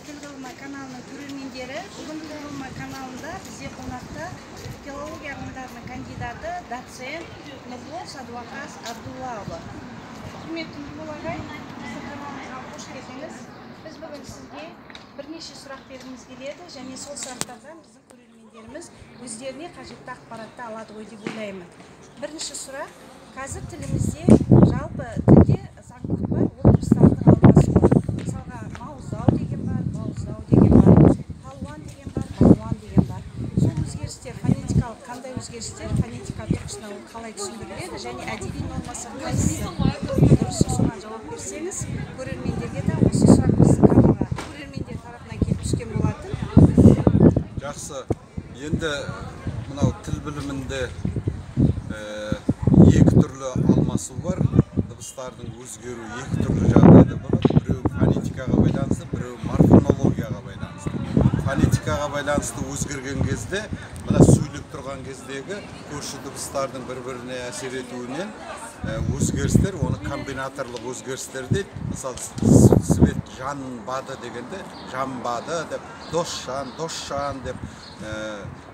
Тіл ғылымы каналының көрермендері, бүгін Тіл ғылымы каналында бізде қонақта филология ғылымдарының кандидаты, доцент Нұрбол Садуақас Абдуллаұлы. Құрметті Нұрбол ағай, біздің каналымызға қош келдіңіз. Біз бүгін сізге бірнеше сұрақ бергіміз келеді, және сол сұрақтардан біздің көрермендеріміз өздеріне қажетті ақпаратты алады ғой деп ойлаймын. Бірінші сұрақ, қазір тілімізде жалпы тілде заңдылық бар, ол дыбыстардың алмасуы. Мысалға, мауыздау деген бар, бауыздау деген бар, палуан деген бар, балуан деген бар. Сол өзгерістер фонетикалық қандай өзгерістер, фонетика тұрғысынан қалай түсіндіріледі, және әдеби нормасы қайсысы? Дұрыс, соған жауап берсеңіз, көрермендерге де осы сұрақ біздің каналға көрермендер тарапынан келіп түскен болатын. Жақсы. Енді мынау тіл білімінде екі түрлі алмасу бар. Дыбыстардың өзгеру екі түрлі жағдайда болады. Біреу фонетикаға байланысты, біреу морфонологияға байланысты. Фонетикаға байланысты өзгерген кезде, мына сөйлеп тұрған кездегі көрші дыбыстардың бір-біріне әсер етуінен өзгерістер, оны комбинаторлық өзгерістер дейді. Мысалы, свет жанбады дегенде, жанбады деп, досжан деп,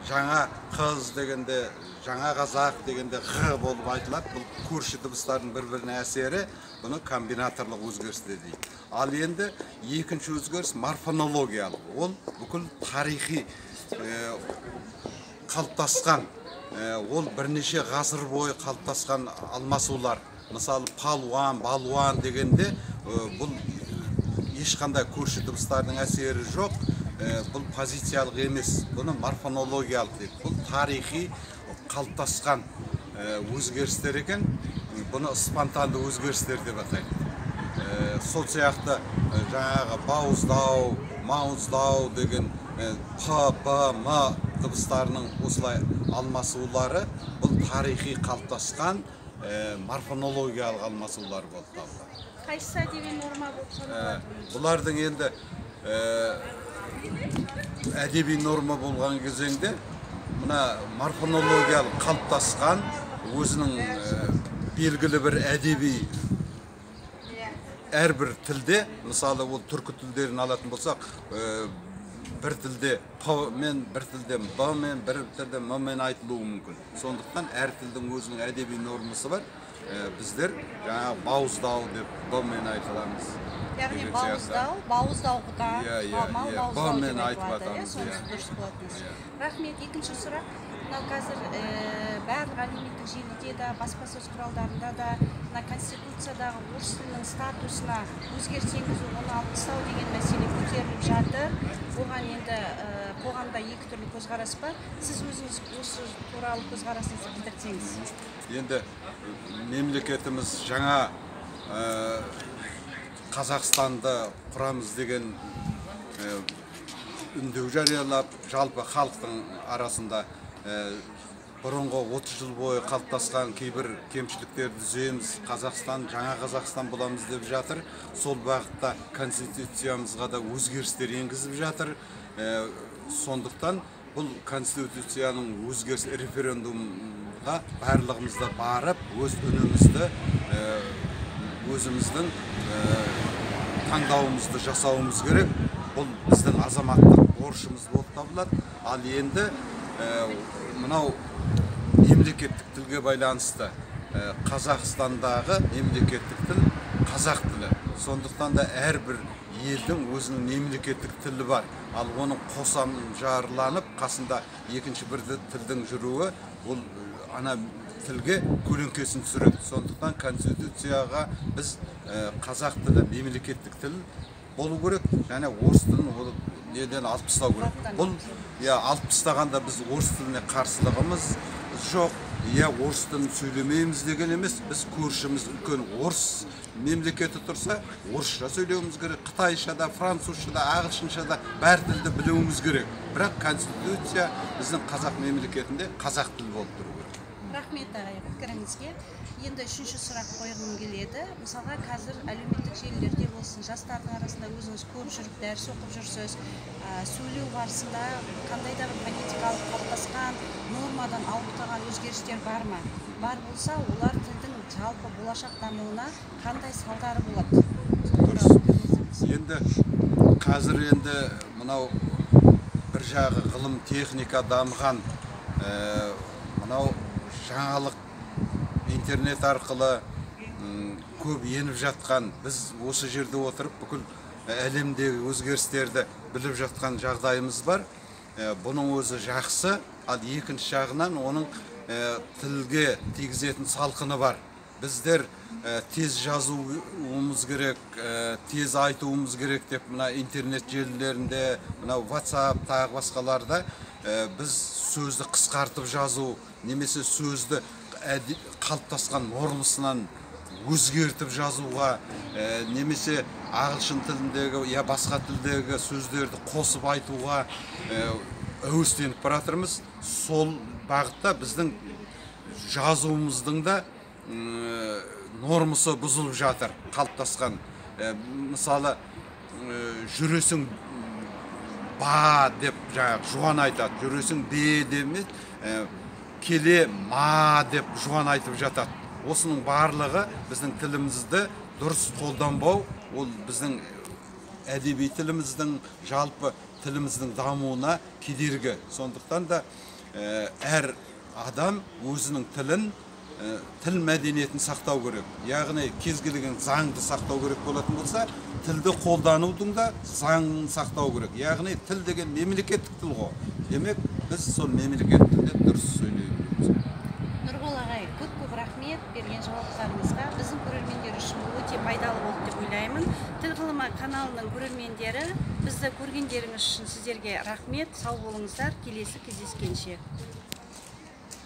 жаңа қыз дегенде, жаңа қазақ дегенде ғ болып айтылады. Бұл көрші дыбыстардың бір-біріне әсері, бұны комбинаторлық өзгерістер дейді. Ал енді екінші өзгеріс морфонологиялық. Ол бүкіл тарихи қалыптасқан, ол бірнеше ғасыр бойы қалыптасқан алмасулар. Мысалы, палуан, балуан дегенде бұл ешқандай көрші дыбыстардың әсері жоқ. Бұл позициялық емес, бұны морфонологиялық дейді. Бұл тарихи қалыптасқан өзгерістер екен, бұны спонтанды өзгерістер деп атайды. Сол сияқты жаңағы бауыздау, мауыздау деген п, б, м дыбыстарының осылай алмасулары бұл тарихи қалыптасқан морфонологиялық алмасулар болып табылады. Қайсысы әдеби норма болып саналады? Бұлардың енді әдеби норма болған кезеңде мына морфонологиялық қалыптасқан өзінің белгілі бір әдеби әрбір тілде, мысалы ол түркі тілдерін алатын болсақ, бір тілде п мен, бір тілде б мен, бір тілде м мен айтылуы мүмкін. Сондықтан әр тілдің өзінің әдеби нормасы бар. Біздер жаңа бауыздау деп б мен айтыламыз. Яғни бауыздауға б мен айтып атамыз. Рахмет. Екінші сұрақ. Мынау қазір барлық әлеуметтік желіде де, баспасөз құралдарында да, Конституциядағы орыс тілінің статусына өзгеріс енгізу, оны алып тастау деген мәселе көтеріліп жатыр. Оған енді қоғамда екі түрлі көзқарас бар. Сіз өзіңіз осы туралы көзқарасыңызды білдірсеңіз. Енді мемлекетіміз жаңа Қазақстанды құрамыз деген үндеу жариялап, жалпы халықтың арасында бұрынғы 30 жыл бойы қалыптасқан кейбір кемшіліктерді түзейміз, Қазақстан, жаңа Қазақстан боламыз деп жатыр. Сол бағытта Конституциямызға да өзгерістер енгізіп жатыр. Сондықтан бұл Конституцияның өзгеріс референдумға барлығымызда барып, өз үнімізді, өзіміздің таңдауымызды жасауымыз керек. Бұл біздің азаматтық борышымыз болып табылады. Ал енді мынау мемлекеттік тілге байланысты Қазақстандағы мемлекеттік тіл қазақ тілі. Сондықтан да әрбір елдің өзінің мемлекеттік тілі бар. Ал оның қосамжарланып, қасында екінші бір тілдің жүруі, ол ана тілге көлеңкесін түсіреді. Сондықтан Конституцияға біз қазақ тілі мемлекеттік тіл болу керек, және орыс тілін неден алып тастау керек. Бұл алып тастағанда біз орыс тіліне қарсылығымыз жоқ. Орыс тілін сөйлемейміз деген емес. Біз көршіміз үлкен орыс мемлекеті тұрса, орысша сөйлеуіміз керек. Қытайшада, французшада, ағылшыншада бәр тілді білуіміз керек. Бірақ Конституция біздің қазақ мемлекетінде қазақ тілі болып тұру керек. Рахмет ағай, пікіріңізге. Енді үшінші сұрақ қойғым келеді. Мысалға, қазір әлеуметтік желілерде болсын, жастардың арасында өзіңіз көп жүріп, дәріс оқып жүрсіз, сөйлеу барысында қандай да бір фонетикалық қалыптасқан нормадан ауытқыған өзгерістер бар ма? Бар болса, олар тілдің жалпы болашақ дамуына қандай салдары болады? Енді қазір енді мынау бір жағы ғылым техника дамыған, мынау жаңалық интернет арқылы көп еніп жатқан, біз осы жерде отырып бүкіл әлемдегі өзгерістерді біліп жатқан жағдайымыз бар. Бұның өзі жақсы, ал екінші жағынан оның тілге тигізетін салқыны бар. Біздер тез жазуымыз керек, тез айтуымыз керек деп мына интернет желілерінде, мына WhatsApp тағы басқаларда біз сөзді қысқартып жазу, немесе сөзді қалыптасқан нормасынан өзгертіп жазуға, немесе ағылшын тіліндегі я басқа тілдегі сөздерді қосып айтуға әуестеніп баратырмыз. Сол бағытта біздің жазуымыздың да нормасы бұзылып жатыр, қалыптасқан. Мысалы, жүресің ба деп жуан айтады, жүресің бе демейді, келе ма деп жуан айтып жатады. Осының барлығы біздің тілімізді дұрыс қолданбау, ол біздің әдеби тіліміздің, жалпы тіліміздің дамуына кедергі. Сондықтан да әр адам өзінің тілін, тіл мәдениетін сақтау керек. Яғни кез келген заңды сақтау керек болатын болса, тілді қолданудың да заңын сақтау керек. Яғни тіл деген мемлекеттік тіл ғой. Демек, біз сол мемлекеттік тілде дұрыс сөйлей білеміз. Нұрбол ағай, көп рахмет берген жауаптарыңызға. Біздің көрермендер үшін бұл өте пайдалы болды деп ойлаймын. Тіл ғылымы каналының көрермендері, бізді көргендеріңіз үшін сіздерге рахмет. Сау болыңыздар, келесі кездескенше.